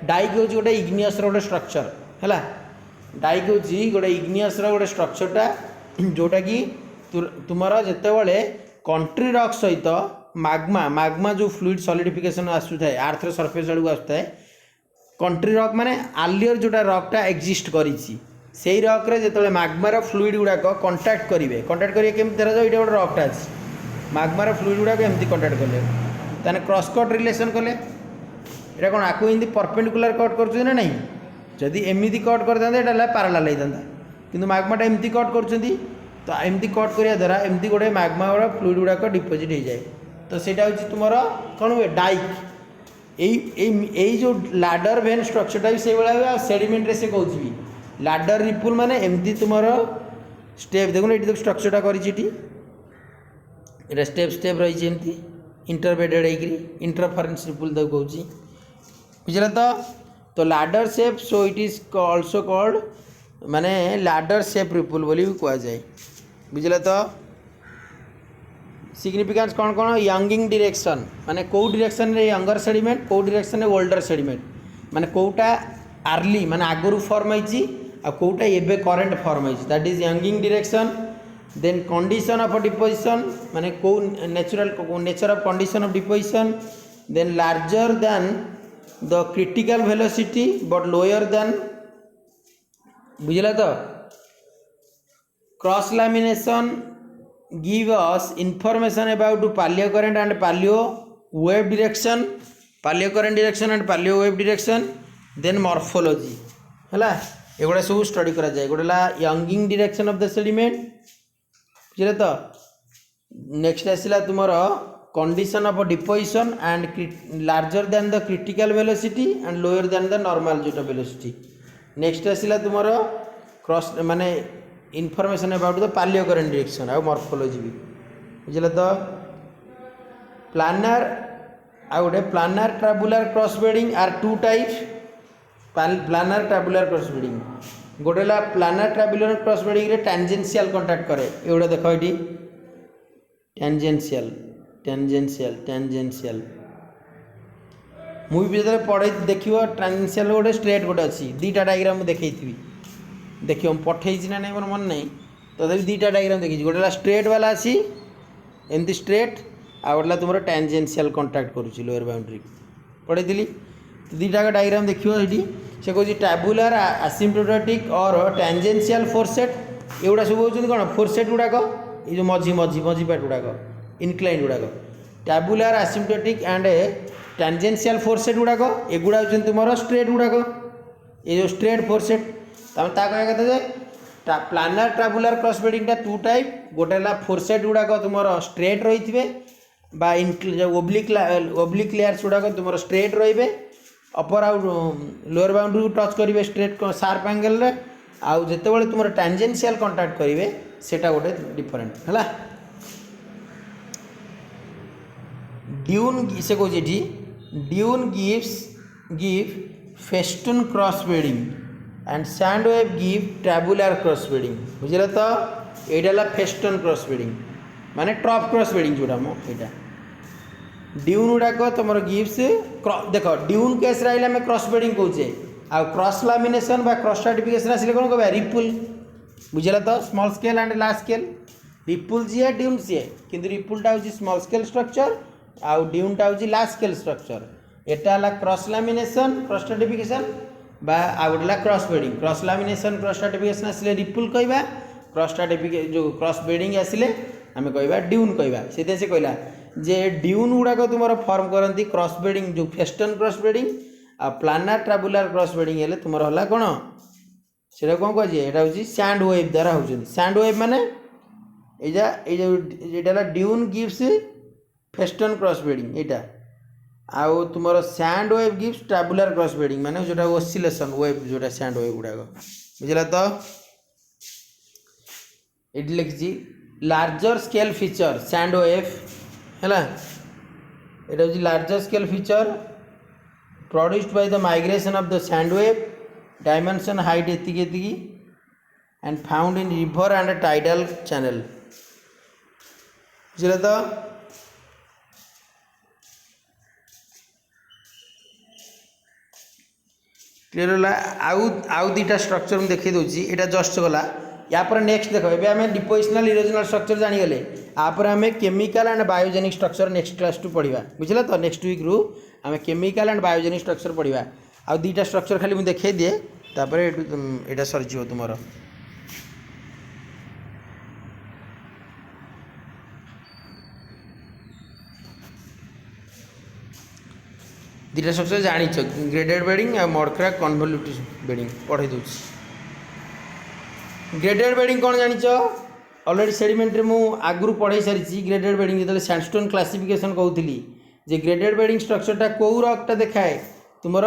डाइक हूँ गोटे इग्नियस गोटे स्ट्रक्चर है डाइक हूँ गोटे इग्नियस गोटे स्ट्रक्चरटा जोटा कि तुम जितेबाला कंट्री रॉक सहित माग्मा जो फ्लूइड सॉलिडिफिकेशन आसुए आर्थर सरफेस आड़ू आसुए कंट्री रॉक माने आलियर जोटा रॉकटा एक्जिस्ट करिछि सेही रॉक रे जेतले माग्मार फ्लूइड गुड़ाक कंटाक्ट करेंगे केमती धरा जाए गोटे रॉकटा अच्छी माग्मार फ्लूइड गुड़ाक एमती कंटाक्ट कले ताने क्रॉस कट रिलेशन कले ये कौन आपको एमती परपेंडिकुलर कट कर ना जदि एमती कट करता पारालाल होता कि माग्माटा एमती कट कर तो एमती कट करने द्वारा एमती गोटे माग्मा फ्लूइड गुड़ाक डिपोजिट हो जाए तो सेटा हूँ तुम कौन हुए डाइक यही जो लैडर वेन स्ट्रक्चरटा भी से भाया सेडिमेंट से कहूँ भी लैडर रिपुल माने एमती तुम स्टेप देखो ये देख स्ट्रक्चरटा कर स्टेप रही एमती इंटरबेडेड इंटरफेरेंस रिपुल तक कहूँ बुझल तो ladder shape so it is also called माने लैडर शेप रिपुल बोली भी कह जाए बुझल तो सिग्निफिकेंस कौन कौन यंगिंग डायरेक्शन माने कौ डायरेक्शन रे यंगर सेडिमेंट कौ डायरेक्शन रे ओल्डर सेडिमेंट माने कोटा आर्ली माने आगुरु फॉर्म होइची आ कोटा एबे करेंट फॉर्म है that is younging direction then condition of deposition माने को natural nature of condition of deposition then larger than the critical velocity but lower than बुझला तो cross lamination give us information about paleo current and paleo wave direction paleo current direction and paleo wave direction then morphology है एगुड़ा सब study करा जाए गोटे younging direction of the sediment बुझे तो नेक्स्ट आसला तुम condition of deposition and larger than the critical velocity and lower than the normal जोटा वेलोसिटी नेक्स्ट आसला तुम क्रॉस माने information about the paleo current direction आ मॉर्फोलॉजी भी बुझे तो प्लानर आ गोटे planar tabular cross bedding are two types planar tabular cross bedding गोटे प्लानर ट्राबुलर क्रॉस बेडिंग रे टेंजेंशियल कांटेक्ट करे एगुड़ा देख ये टेंजेंशियल टेंजेंशियल टेंजेंशियल मुझे जो पढ़े देखिए टेंजेंशियल गोटे स्ट्रेट गोटे अच्छी दीटा डायग्राम देखी देखिए पठेसी ना नहीं मोर मन नहीं तो दीटा डायग्राम देखी गोटे स्ट्रेट वाला अच्छी एमती स्ट्रेट आ गोटे तुम टेंजेंशियल कांटेक्ट करुच्ची लोअर बाउंड्री पढ़ी दीटा डायग्राम देखिए ये से कौन टैबुलर आसिम्प्टोटिक और टेंजेंशियल फोरसेट एगुड़ा सब होती कौन फोरसेट गुड़ाक ये मझी मझी मझी पार्ट गुड़ाक इनक्लाइन गुड़ाक tabular asymptotic and tangential foreset गुड़ाक एगुड़ा हो तुम स्ट्रेट गुड़ाक ये जो स्ट्रेट फोरसेट तमें कह कथा planner tabular cross बेडिंगटा to type गोटे फोरसेट गुड़ाक तुम स्ट्रेट रही थे ओब्लिक लेयर्स गुड़ाक तुम स्ट्रेट रे अपर आउ लोअर बाउंड्री को टच करेंगे स्ट्रेट शार्प एंगल रे आउ जितेबाला तुम टेंजेंशियल कांटेक्ट करेंगे सेटा गोटे डिफरेंट है ड्यून से कौन ये dune give festoon cross bedding and sand wave give tabular cross bedding बुझे तो यहाँ फेस्टून क्रॉस बेडिंग माने ट्रफ क्रॉस बेडिंग जोटा मो यहाँ ड्यून गुड़ाक तुम गिव्स देख ड्यून केस आम क्रॉस बेडिंग कौचे आ क्रॉस लैमिनेशन बा क्रॉस स्ट्राटिफिकेशन आसिले कौन कह रिपुल बुझेगा तो small scale and large scale ripple जी है ड्यून सी है किंतु रिपुलटा हूँ स्मॉल स्केल स्ट्रक्चर आउ ड्यूनटा हूँ लार्ज स्केल स्ट्रक्चर एटा है क्रॉस लैमिनेशन क्रॉस स्ट्राटिफिकेशन बा आ गोटे cross bedding cross lamination cross stratification आसिले रिपुल कहवा क्रॉस स्ट्राटिफिकेशन जो क्रॉस बेडिंग आसिले आम कहवा ड्यून कहवा से कहला जे ड्यून गुड़ाक तुम फॉर्म करती क्रॉस बेडिंग जो फेस्टन क्रॉस बेडिंग आ प्लानर ट्राबुलर क्रॉस बेडिंग हेले तुम है कौन से कौन कह यहाँ हूँ सैंड वेव द्वारा होती सैंड वेव माने यहाँ dune gives festoon cross bedding यहाँ आउ तुम sand wave gives tabular cross bedding माने जोटा ओसिलेशन वेव जोटा सैंड वेव गुड़ाक बुझला तो ये लिखी larger scale feature sand wave है यहाँ हूँ larger scale feature produced by the migration of the sand wave dimension height एति and found in river and tidal channel बुझे तो क्लीयर है आउ दीटा स्ट्रक्चर मुझे देखी दूसरी यहाँ जस्ट गला यापर नेक्स्ट देख ए आम डिपोजिशनल इरोजनल स्ट्रक्चर जानीगले आपर आम chemical and biogenic structure next class टू पढ़ा बुझे तो नेक्स्ट वीक रू आम केमिकल एंड बायोजेनिक स्ट्रक्चर पढ़ा आउ दीटा स्ट्रक्चर खाली मुझे देखा दिए तापर यहाँ सरीज तुम दीटा स्ट्रक्चर जानीच ग्रेडेड बेडिंग आ मडक्राक कन्वोल्यूटिव बेडिंग पढ़े दूसरी ग्रेडेड बेडिंग कौन जानिच ऑलरेडी सेडिमेंट मु आगु पढ़ाई सारी ग्रेडेड बेडिंग जो सैंडस्टोन क्लासिफिकेशन कहूली जे ग्रेडेड बेडिंग स्ट्रक्चरटा कौ रॉकटा देखाए तुम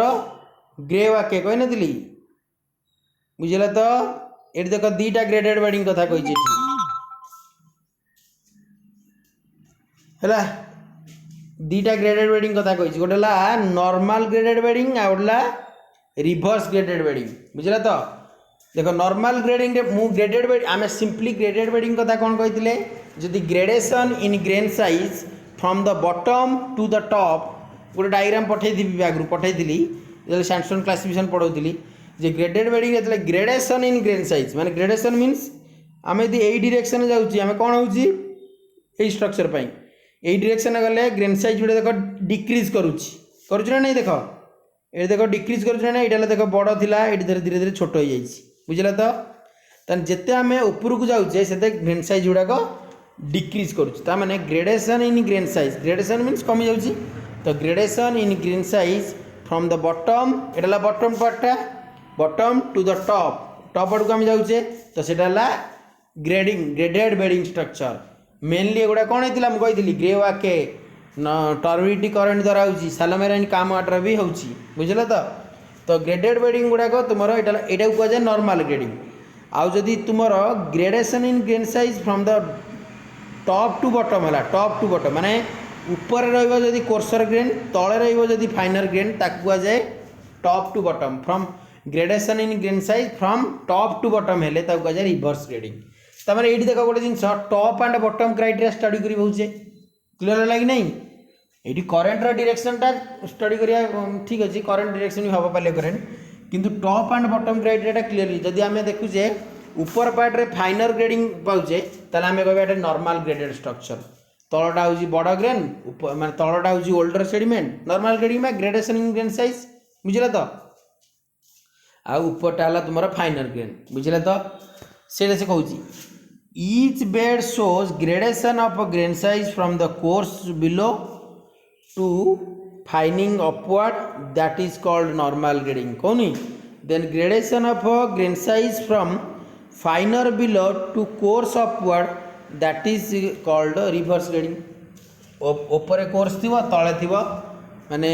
ग्रे वाके कही नी बुझेगा तो ये देख दीटा ग्रेडेड बेडिंग कथा कही है दीटा ग्रेडेड बेडिंग कथा कही गोटे नॉर्मल ग्रेडेड बेडिंग आ गोटे रिवर्स ग्रेडेड बेडिंग बुझेगा तो देखो नॉर्मल ग्रेडिंग मु ग्रेडेड बेड आम सिंपली ग्रेडेड बेडिंग कथा कौन कही जदि gradation in grain size from the bottom to the top गोटे डायग्राम पठेदी आगु पठेदी जो सैंडस्टोन क्लासिफिकेशन पढ़ाऊली जे ग्रेडेड बेडिंग जो ग्रेडेसन इन ग्रेन साइज माने ग्रेडेसन मीन्स आम यदि यही डिरेक्शन जाऊँगी आम कौन हो स्ट्रक्चर पर यही डिरेक्शन गले ग्रेन साइज गुटे देख डिक्रीज करुच्ची ना नहीं देख ये देख डिक्रीज करुना ये देख बड़ थिला ये धीरे धीरे धीरे छोट हो बुझल तो जिते आम उपरकू जाऊे से ग्रेन साइज गुड़ाक डिक्रीज करुच्छे gradation in grain size gradation means कमी जाऊँगी तो gradation in grain size from the bottom एटा बॉटम पार्टा bottom to the top top आड़ को आम जाऊे तो सेटा grading graded bedding structure mainly एगुड़ा कौन होता मुझे ग्रे वाके टर्बिडिटी करेन्ट द्वारा होची सालोमेराइन काम वाटर भी होची बुझल तो ग्रेडेड बेडिंग गुड़ाक तुम यहाँ कहुए नॉर्मल ग्रेडिंग आउ जदि तुम gradation in grain size from the top to bottom है टॉप टू बॉटम माने ऊपर रही कोर्सर ग्रेन तले रही फाइनर ग्रेन ताकू कहुए top to bottom from gradation in grain size from top to bottom है कहुए रिवर्स ग्रेडिंग तमें ये देख गोटे जिन top and bottom criteria study कर क्लीयर है कि नहीं ये करेन्ट डिरेक्शनटा स्टडी करिया ठीक अच्छे करेन्ट डिरेक्शन भी हम पाले करेन्ट किंतु top and bottom criteria clearly जदि आम देखुचे ऊपर पार्ट रे फाइनर ग्रेडिंग पाचे ताले आम कह नॉर्मल ग्रेडेड स्ट्रक्चर तलटा हूँ बड़ ग्रेन माने तलटा हूँ ओल्डर सेडिमेंट नॉर्मल ग्रेडिंग में ग्रेडेसन इन ग्रेन साइज बुझे तो आ ऊपरटा है तुम फाइनर ग्रेन बुझे तो से कहूँ each bed shows gradation of a grain size from the coarse below to fining upward that is called normal grading कौन then gradation of a grain size from finer below to coarse upward that is called reverse grading ऊपर coarse थी तले थी माने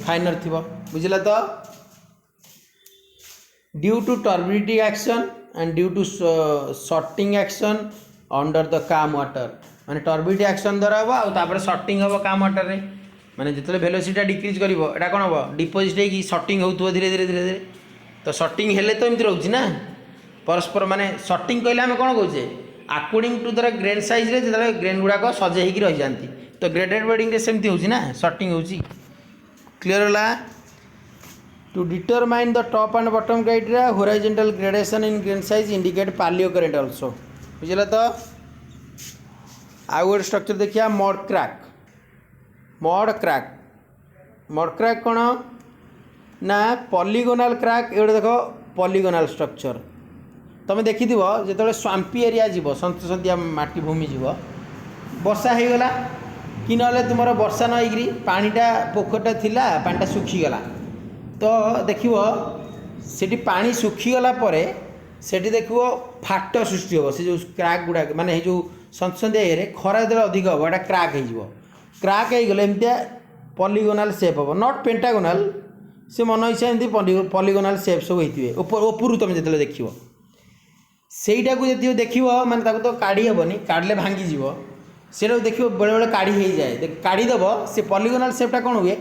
finer थी बुझला तो due to turbidity action and due to sorting action under the calm water माने turbidity action द्वारा हम आउे सॉर्टिंग हम काम वाटर रे माने जिते वेलोसिटी डिक्रीज कर कौन हम डिपोजिट होगी सॉर्टिंग हो धीरे धीरे धीरे धीरे तो सॉर्टिंग हेले तो एमती रोचे ना परस्पर माने सॉर्टिंग कहले आम कौन कहे according to their grain size रे जो ग्रेन गुड़ाक सजे होगी रही जाती तो ग्रेडेड बेडिंग सेमती हो सॉर्टिंग हो क्लीयर है To determine the top and bottom criteria, horizontal gradation in grain size indicate paleo current also. बुझला तो आउ गोटे स्ट्रक्चर देखिए मड क्रैक कौन ना पॉलीगोनल क्रैक ये देख पॉलीगोनल स्ट्रक्चर तुम देखि जो स्वाम्पी एरिया जीव सन्तसंतिया माटी भूमि जीव वर्षा हो गला कि ना तुम वर्षा न होगी पानीटा पोखरटा थिला पानीटा सुखीगला तो देखियो सेठी पानी सुखीगला सेठी देखियो फाट सृष्टि हम से जो क्रैक गुड़ा माने जो सन्तसंतिया ये खरा जो अधिक हम यहाँ क्रैक क्रैक हो गले एमती पॉलीगोनल शेप हम नॉट पेंटागोनल से मन इच्छा एमती पॉलीगोनल शेप सब होते उपरू तुम जो देख सहीटा को जो देख माने तो काढ़ी हेनी काढ़ले भांगी से देख बेले बेले काढ़ी हो जाए काढ़ीदेव से पॉलीगोनल शेपटा कौन हुए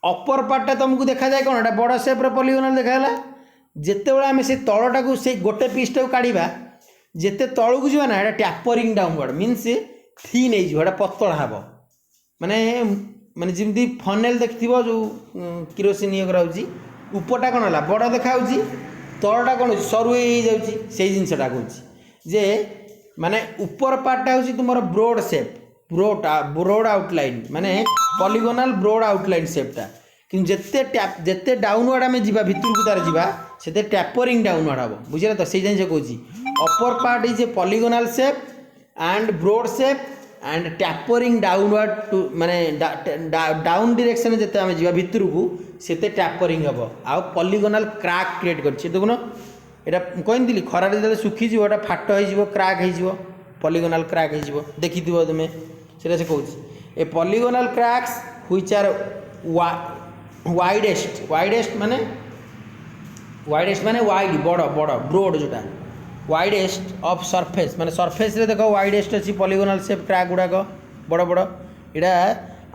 अपर पार्टा तुमको देखा जाए कौन बड़ सेप्रे पॉलीगोनल देखाला जिते बड़े आम से तलटा को से गोटे पीसटा को काढ़ा जिते तलू को जाना यहाँ टैपरिंग डाउनवर्ड मीनस थीन हो पतला हम माने माने जमी फनेल देखि जो किरोसिन ये कराऊँगी उपरटा कौन है बड़ देखा तलटा कौन सरू से जिनसा कहूँ जे माने ऊपर पार्टा हूँ तुम ब्रोड सेप ब्रोड आउटलाइन माने पॉलीगोनल ब्रोड आउटलाइन सेपटा कि जिते डाउनवर्ड आम जा भितर को तार जा से टैपरिंग डाउनवर्ड हम बुझे तो से जिन कहूँ upper part is a polygonal shape and broad shape and tapering downward to माने डाउन डायरेक्शन जिते आम जा भितर को से टैपरिंग हम आउ पॉलीगोनल क्रैक क्रिएट कर देखुन यहाँ कहती खरार जो सुखीज फाट हो क्रैक हो पॉलीगोनल क्रैक हो देखी तुम्हें से कहूँ a polygonal cracks which are widest माने वाइड बड़ ब्रोड जोटा वाइडेस्ट ऑफ सरफेस माने सरफेस रे देखो वाइडेस्ट अच्छी पॉलीगोनल शेप क्रैक गुड़ाक बड़ बड़ यहाँ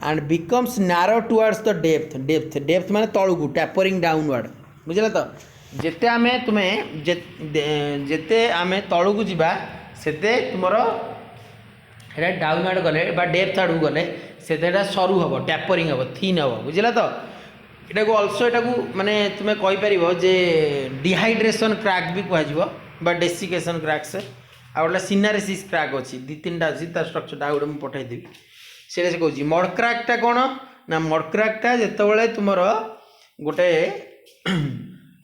and becomes narrow towards the depth माने तलू को टैपरिंग डाउनवर्ड बुझे तो जिते आम तुम्हें जिते आम तलू को जीवा सेते तुमर है डाउनवर्ड गले डेप्थ आड़ गले से सरू हम टैपरिंग हम थीन हम बुझे तो एटा को ऑल्सो एटा को माने तुमे कहि परिबो जे डिहाइड्रेशन क्रैक भी कहजिवो बा डेसिकेशन क्रैक से आ ओला सिनारेसिस क्रैक अछि दि तीनटा अछि ता स्ट्रक्चर टा गुडे म पठाइ देबी सेटा से कहउची मड क्रैक टा कोन ना मड क्रैक टा जेतबेले तुमरो गोटे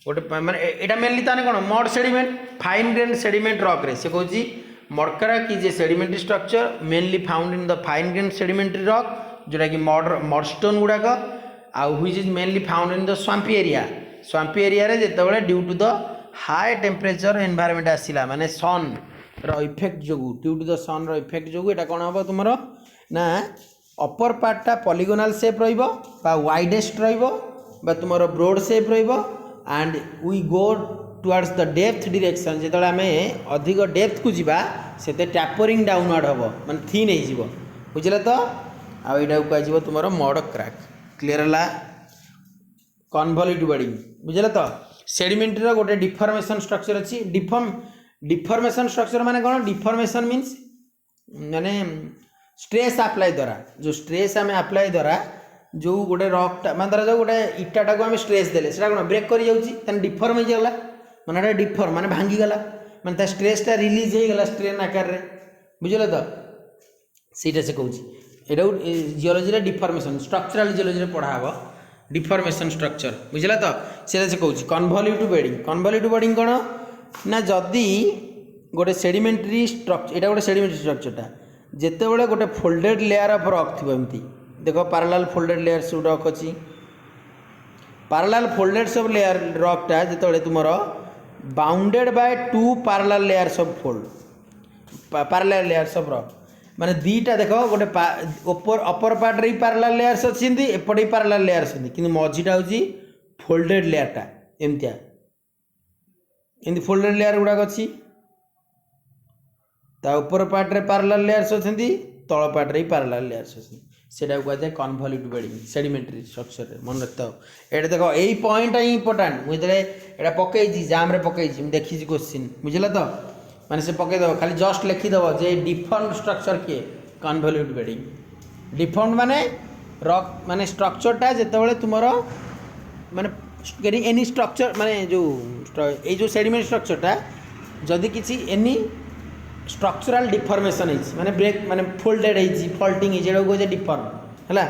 गोटे माने एटा मेनली ताने कोन mud sediment fine grain sediment rock रे से कहउची mud crack is a sedimentary structure mainly found in the fine grain sedimentary rock जोटा कि मडस्टोन गुडा का which is mainly found in the swampy area रे जेतबेले due to the high temperature environment आसिला माने सन रो इफेक्ट जोगु ड्यू टू द सन रो इफेक्ट जोगु एटा कोन हबो तुमरो ना अपर पार्टा पॉलीगोनल शेप रहिबो बा वाइडेस्ट रहिबो बा तुमरो ब्रॉड शेप रहिबो and we go towards the depth direction जेतबेले हमें अधिक डेप्थ को जिबा सेते टैपरिंग डाउनवर्ड हबो माने थिन हे जिवो बुझले तो आ एटा को कहजिवो तुमरो मड क्रैक क्लियर हला कन्वोल्यूटिव बेडिंग बुझले तो सेडिमेंटरी गोटे डिफॉर्मेशन स्ट्रक्चर अछि डिफॉर्मेशन स्ट्रक्चर माने कोन डिफॉर्मेशन मींस माने स्ट्रेस अप्लाई द्वारा जो स्ट्रेस हमें अप्लाई द्वारा जो गोटे रॉक माने द्वारा जो गोटे इटाटा को हमें स्ट्रेस देले सेटा कोन ब्रेक करि जाउची तन डिफॉर्म हो जाला माने एटा डिफॉर्म माने भांगी गला माने ता स्ट्रेस ता रिलीज हे गला स्ट्रेन आकार रे बुझले तो सीटा से कहउची एटा जियोलॉजी रे डिफॉर्मेशन स्ट्रक्चरल जियोलॉजी रे पढ़ा हबो डिफॉर्मेशन स्ट्रक्चर बुझला तो सेटा से कहउची कन्वोल्यूटिव बेडिंग कोन ना जदी गोटे सेडिमेंटरी स्ट्रक्चर एटा गोटे सेडिमेंटरी स्ट्रक्चर टा जेते बेले गोटे फोल्डेड लेयर ऑफ रॉक थिबो एमती देखो पैरेलल फोल्डेड लेयर्स रॉक अछि पैरेलल फोल्डेड सब लेयर रॉक टा जेते बेले तुमरो bounded by two parallel layers of parallel layers of rock माने दीटा देखो गोटे अपर पार्ट रे पैरेलल लेयर्स अछि एपटे पैरेलल लेयर्स अछि किंतु मझीटा होची फोल्डेड लेयर टा एमतिया एंदी फोल्डेड लेयर गुडा अछि ता ऊपर पार्ट रे पैरेलल लेयर्स अछि तळ पार्ट रे पैरेलल लेयर्स अछि सेटा को कहते कन्वोल्यूटिव बेडिंग सेडिमेंटरी स्ट्रक्चर रे मन रखता एटा देखो एई पॉइंट है इंपोर्टेंट मुझे एटा पकई जी जाम रे पकई जी देखि जी क्वेश्चन बुझला तो माने से पकई दो खाली जस्ट लिखि दो जे डिफॉर्म्ड स्ट्रक्चर के कन्वोल्यूटिव बेडिंग डिफॉर्म्ड माने रॉक माने स्ट्रक्चर टा जेतेबेले तुमरो माने एनी स्ट्रक्चर माने जो ए जो सेडिमेंट स्ट्रक्चर टा जदी किछि एनी स्ट्रक्चरल डिफॉर्मेशन है माने ब्रेक माने फोल्डेड है फॉल्टिंग है जेडो को जे डिफॉर्म हला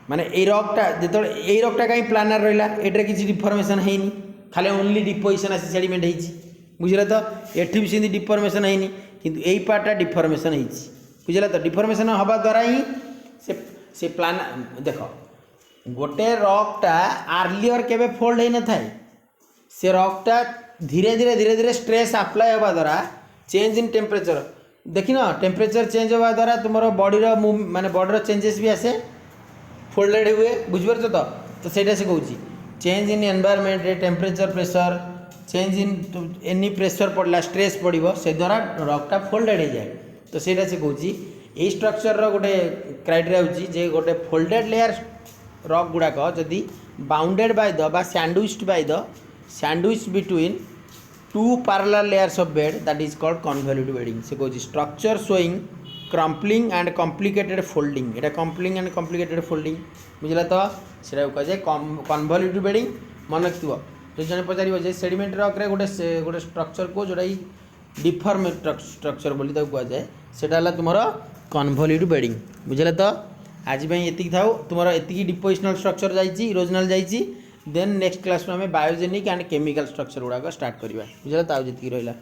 माने ए रॉकटा जेतो ए रॉकटा काई प्लानर रहला एटरे किछि डिफॉर्मेशन हैनी खाली ओनली डिपोजिशन आसी सेडिमेंट हैछि बुझला तो एठी भी सिंदी डिफॉर्मेशन हैनी किंतु एई पार्टटा डिफॉर्मेशन हैछि बुझला तो डिफॉर्मेशन हबा द्वारा ही से प्लान देखो गोटे रॉकटा आर्लियर केबे फोल्ड है न थाए से रॉकटा धीरे धीरे स्ट्रेस अप्लाई होबा द्वारा चेंज इन टेम्परेचर देखि ना टेम्परेचर चेंज होबा द्वारा तुमरो बॉडी रो माने बॉडी रो चेंजेस भी आसे फोल्डेड हुए बुझबर तो सेटा से कहूची चेंज इन एनवायरनमेंट रे temperature pressure change in any pressure पड़ला स्ट्रेस पड़िबो से द्वारा रॉकटा फोल्डेड हो जाए तो सेटा से कहूची ए स्ट्रक्चर रो गोटे क्राइटेरिया होची जे गोटे फोल्डेड लेयर रॉक गुडा को जदी बाउंडेड बाय द बा sandwich between two parallel layers of bed that is called convolutive bedding से कहूँ structure showing crumpling and complicated folding Etah crumpling and complicated folding बुझला तो सेटा कह जाए convolutive bedding मन रखियो जो जने पचारिबो जे सेडिमेंट रॉक रे गोटे स्ट्रक्चर को जोड़ा डिफॉर्म स्ट्रक्चर बोली ताको कह जाए सेटा हला तुमरो convolutive bedding बुझला तो आज भाई एतिक थाओ तुमरो एतिकी डिपोजिशनल स्ट्रक्चर जाईची इरोजनल जाईची देन नेक्स्ट क्लास में हमें बायोजेनिक एंड केमिकल स्ट्रक्चर गुड़ाक स्टार्ट करवा बुझे तो आउ जी रहा।